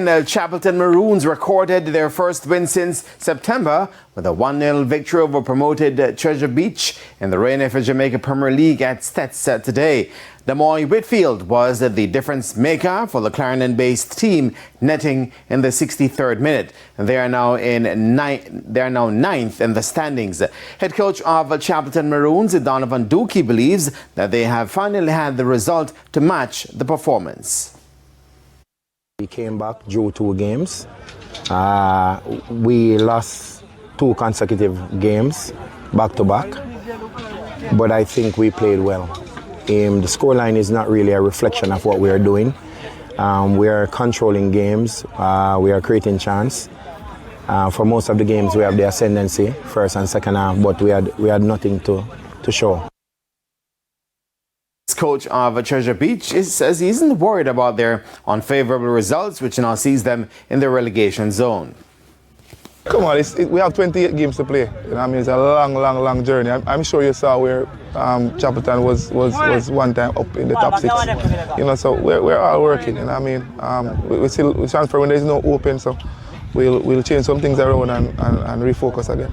The Chapelton Maroons recorded their first win since September with a 1-0 victory over promoted Treasure Beach in the Reign of Jamaica Premier League at Stets today. Damoy Whitfield was the difference maker for the Clarendon-based team, netting in the 63rd minute. They are now ninth in the standings. Head coach of Chapelton Maroons, Donovan Dookie, believes that they have finally had the result to match the performance. We came back, drew 2 games. We lost 2 consecutive games, back to back, but I think we played well. The scoreline is not really a reflection of what we are doing. We are controlling games, we are creating chance. For most of the games we have the ascendancy, first and second half, but we had nothing to show. Coach of Treasure Beach says he isn't worried about their unfavorable results, which now sees them in the relegation zone. Come on, we have 28 games to play. You know, I mean, it's a long journey. I'm sure you saw where Chapelton was one time up in the top 6. You know, so we're all working. And I mean, we transfer when there's no open, so we'll change some things around and refocus again.